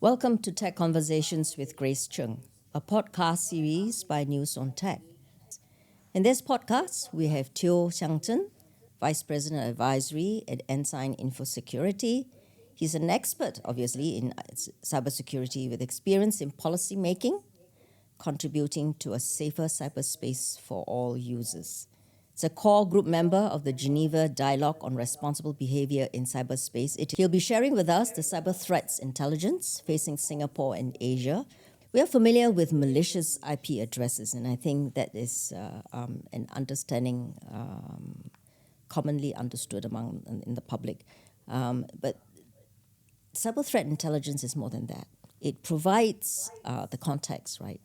Welcome to Tech Conversations with Grace Chng, a podcast series by News on Tech. In this podcast, we have Teo Xiang Zheng, Vice President of Adversaries at Ensign InfoSecurity. He's an expert, obviously, in cybersecurity with experience in policy making, contributing to a safer cyberspace for all users. He's a core group member of the Geneva Dialogue on Responsible Behaviour in Cyberspace. He'll be sharing with us the cyber threats intelligence facing Singapore and Asia. We are familiar with malicious IP addresses, and I think that is an understanding commonly understood in the public. But cyber threat intelligence is more than that. It provides the context, right?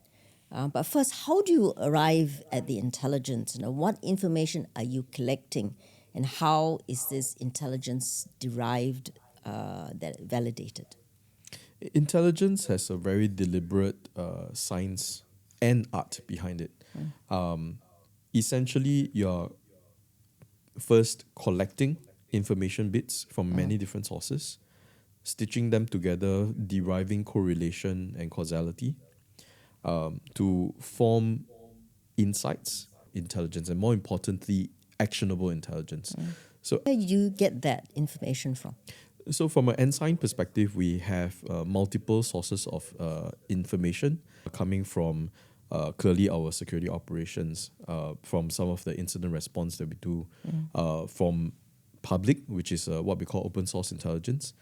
But first, how do you arrive at the intelligence? What information are you collecting, and how is this intelligence derived, validated? Intelligence has a very deliberate science and art behind it. Essentially, you're first collecting information bits from many different sources, stitching them together, deriving correlation and causality to form insights, intelligence, and more importantly, actionable intelligence. So where do you get that information from? So from an Ensign perspective, we have multiple sources of information coming from clearly our security operations, from some of the incident response that we do, from public, which is what we call open source intelligence,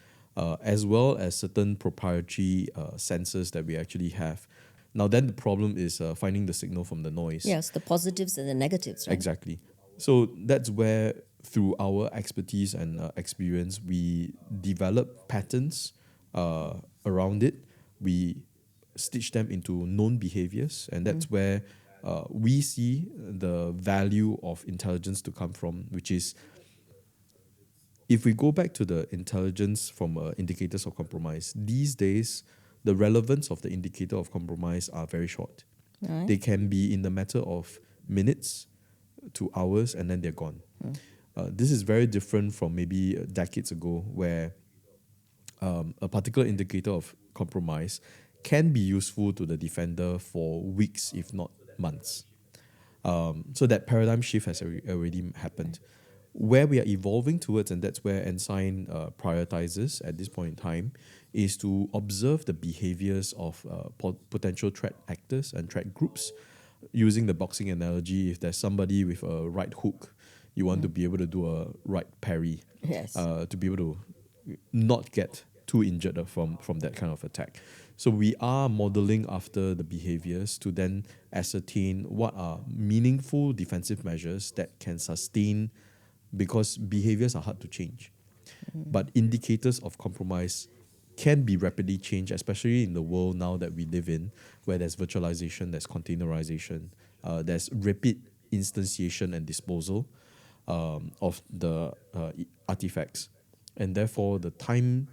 as well as certain proprietary sensors that we actually have. Now then the problem is finding the signal from the noise. Yes, the positives and the negatives, right? Exactly. So that's where, through our expertise and experience, we develop patterns around it. We stitch them into known behaviors, and that's where we see the value of intelligence to come from, which is, if we go back to the intelligence from indicators of compromise, these days, the relevance of the indicator of compromise are very short. Right. They can be in the matter of minutes to hours, and then they're gone. This is very different from maybe decades ago, where a particular indicator of compromise can be useful to the defender for weeks, if not months. So that paradigm shift has already happened. Where we are evolving towards, and that's where Ensign prioritizes at this point in time, is to observe the behaviors of potential threat actors and threat groups. Using the boxing analogy, if there's somebody with a right hook, you want to be able to do a right parry, Yes. to be able to not get too injured from that kind of attack. So we are modeling after the behaviors to then ascertain what are meaningful defensive measures that can sustain, because behaviors are hard to change. But indicators of compromise can be rapidly changed, especially in the world now that we live in, where there's virtualization, there's containerization, there's rapid instantiation and disposal of the artifacts. And therefore, the time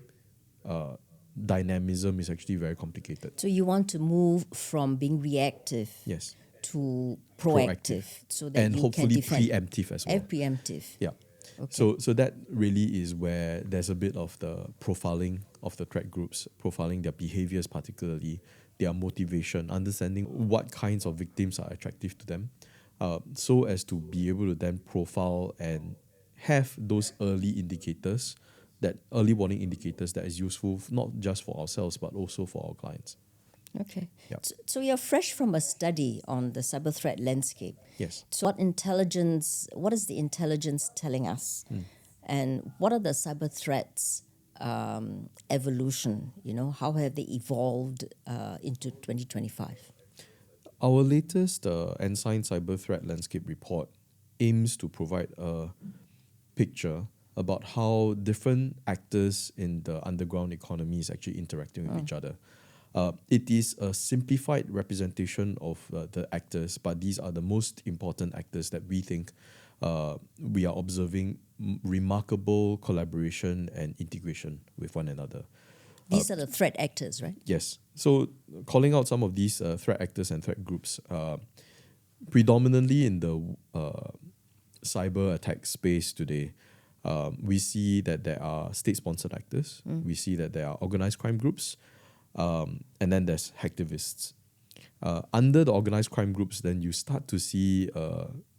dynamism is actually very complicated. So you want to move from being reactive Yes. to proactive, so that and you hopefully can defend. preemptive as well. And preemptive. Yeah. Okay. So that really is where there's a bit of the profiling of the threat groups, profiling their behaviors, particularly their motivation, understanding what kinds of victims are attractive to them, so as to be able to then profile and have those early indicators, that early warning indicators that is useful not just for ourselves but also for our clients. Okay. Yeah. So you're fresh from a study on the cyber threat landscape. Yes. So what is the intelligence telling us? And what are the cyber threats evolution? How have they evolved into 2025? Our latest Ensign Cyber Threat Landscape report aims to provide a picture about how different actors in the underground economy is actually interacting with each other. It is a simplified representation of the actors, but these are the most important actors that we think we are observing remarkable collaboration and integration with one another. These are the threat actors, right? Yes. So calling out some of these threat actors and threat groups, predominantly in the cyber attack space today, we see that there are state-sponsored actors. We see that there are organized crime groups. And then there's hacktivists. Under the organized crime groups, then you start to see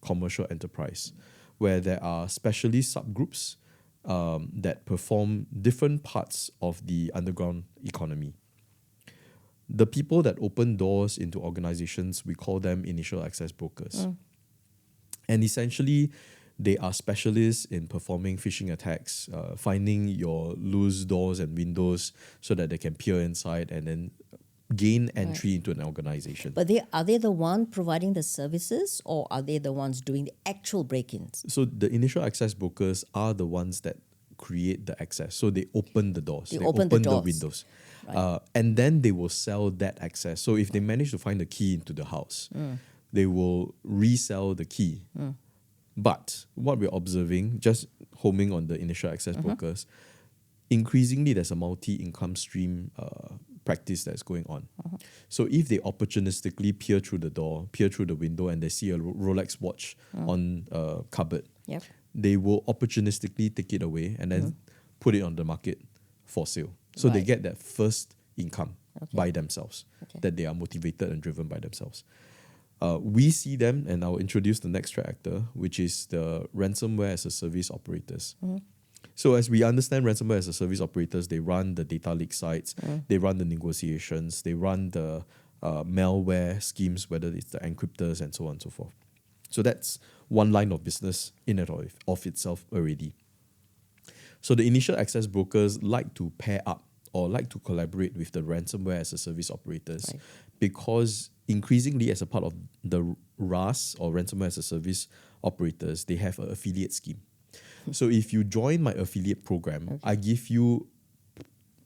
commercial enterprise, where there are specialist subgroups that perform different parts of the underground economy. The people that open doors into organizations, we call them initial access brokers. And essentially, they are specialists in performing phishing attacks, finding your loose doors and windows so that they can peer inside and then gain entry into an organization. But are they the one providing the services, or are they the ones doing the actual break-ins? So the initial access brokers are the ones that create the access. So they open the doors, They open the doors. windows. And then they will sell that access. So if they manage to find the key into the house, they will resell the key. But what we're observing, just homing on the initial access brokers, increasingly there's a multi-income stream practice that's going on. So if they opportunistically peer through the door, peer through the window, and they see a Rolex watch on a cupboard, Yep. they will opportunistically take it away and then put it on the market for sale. So they Right. get that first income by themselves, that they are motivated and driven by themselves. We see them, and I'll introduce the next threat actor, which is the ransomware-as-a-service operators. So as we understand ransomware-as-a-service operators, they run the data leak sites, they run the negotiations, they run the malware schemes, whether it's the encryptors and so on and so forth. So that's one line of business in and of itself already. So the initial access brokers like to pair up or like to collaborate with the ransomware-as-a-service operators because increasingly as a part of the RAS or ransomware-as-a-service operators, they have an affiliate scheme. So if you join my affiliate program, I give you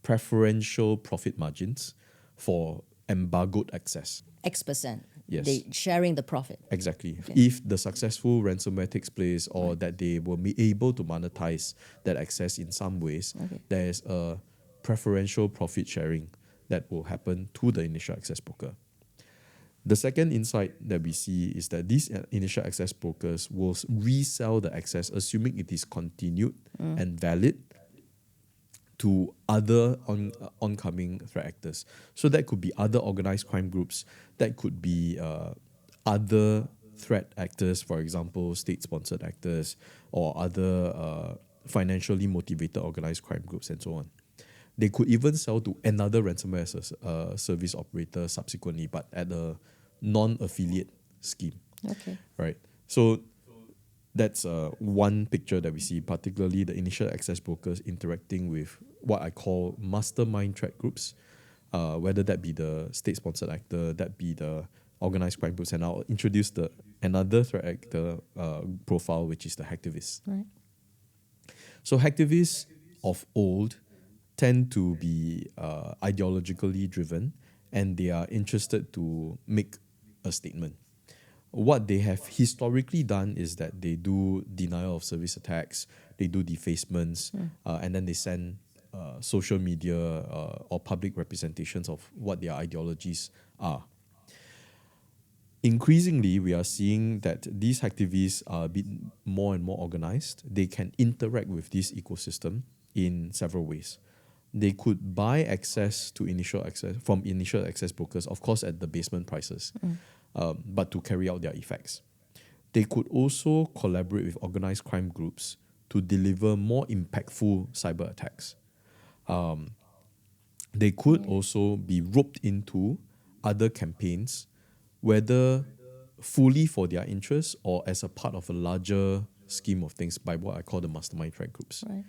preferential profit margins for embargoed access. X%. Yes. They sharing the profit. Exactly. If the successful ransomware takes place or that they will be able to monetize that access in some ways, there's a preferential profit sharing that will happen to the initial access broker. The second insight that we see is that these initial access brokers will resell the access, assuming it is continued and valid, to other oncoming threat actors. So that could be other organized crime groups, that could be other threat actors, for example, state-sponsored actors, or other financially motivated organized crime groups, and so on. They could even sell to another ransomware-as-a-service operator subsequently, but at a non-affiliate scheme. Okay. Right. So that's one picture that we see, particularly the initial access brokers interacting with what I call mastermind threat groups, whether that be the state-sponsored actor, that be the organized crime groups, and I'll introduce another threat actor profile, which is the hacktivists. Right. So hacktivists of old tend to be ideologically driven, and they are interested to make a statement. What they have historically done is that they do denial of service attacks, they do defacements, and then they send social media or public representations of what their ideologies are. Increasingly, we are seeing that these activists are a bit more and more organized. They can interact with this ecosystem in several ways. They could buy access to initial access brokers, of course at the basement prices, but to carry out their effects. They could also collaborate with organized crime groups to deliver more impactful cyber attacks. They could also be roped into other campaigns, whether fully for their interests or as a part of a larger scheme of things by what I call the mastermind threat groups. Right.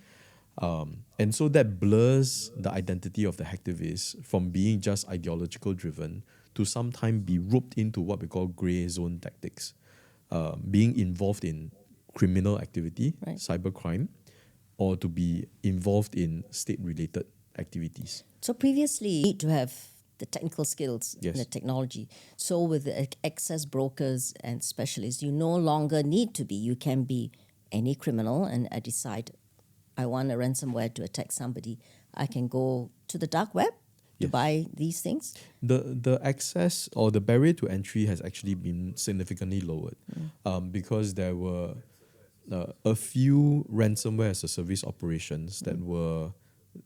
And so that blurs the identity of the hacktivists from being just ideological driven to sometimes be roped into what we call grey zone tactics, being involved in criminal activity, cybercrime, or to be involved in state-related activities. So previously, you need to have the technical skills and the technology. So with the access brokers and specialists, you no longer need to be. You can be any criminal, and I decide I want a ransomware to attack somebody. I can go to the dark web to buy these things. The access or the barrier to entry has actually been significantly lowered because there were a few ransomware-as-a-service operations that were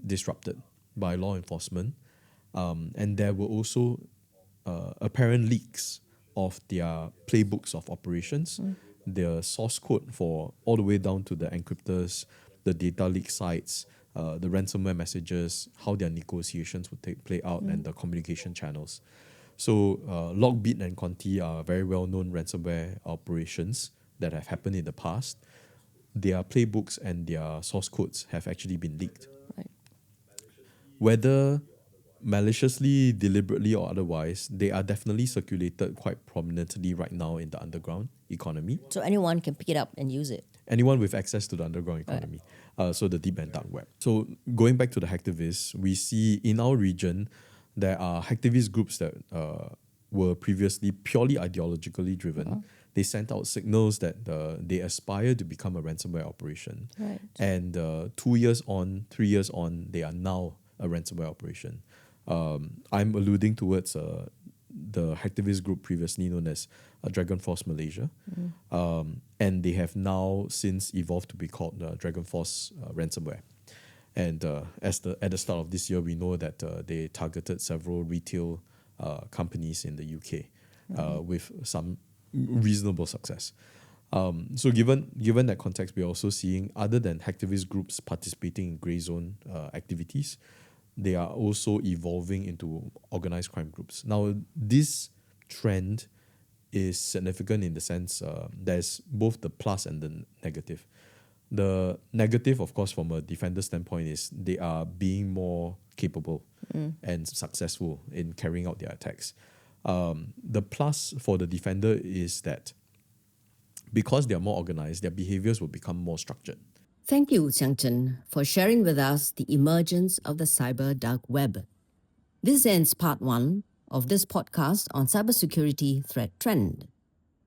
disrupted by law enforcement. And there were also apparent leaks of their playbooks of operations, their source code for all the way down to the encryptors, the data leak sites, the ransomware messages, how their negotiations would play out, and the communication channels. So Lockbit and Conti are very well-known ransomware operations that have happened in the past. Their playbooks and their source codes have actually been leaked. Right. Whether maliciously, deliberately, or otherwise, they are definitely circulated quite prominently right now in the underground economy. So anyone can pick it up and use it. Anyone with access to the underground economy, so the deep and dark web. So going back to the hacktivists, we see in our region there are hacktivist groups that were previously purely ideologically driven. They sent out signals that they aspire to become a ransomware operation. Right. And 2 years on, 3 years on, they are now a ransomware operation. I'm alluding towards the hacktivist group previously known as Dragon Force Malaysia. And they have now since evolved to be called Dragon Force Ransomware. And at the start of this year, we know that they targeted several retail companies in the UK with some reasonable success. So given that context, we're also seeing, other than hacktivist groups participating in grey zone activities, they are also evolving into organized crime groups. Now, this trend is significant in the sense there's both the plus and the negative. The negative, of course, from a defender standpoint, is they are being more capable and successful in carrying out their attacks. The plus for the defender is that because they are more organized, their behaviors will become more structured. Thank you, Xiang Zheng, for sharing with us the emergence of the cyber dark web. This ends part 1 of this podcast on cybersecurity threat trend.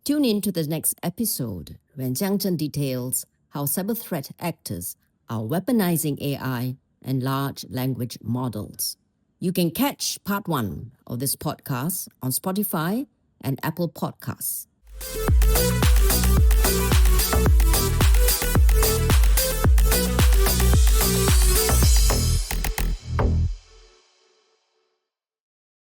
Tune in to the next episode when Xiang Zheng details how cyber threat actors are weaponizing AI and large language models. You can catch part 1 of this podcast on Spotify and Apple Podcasts.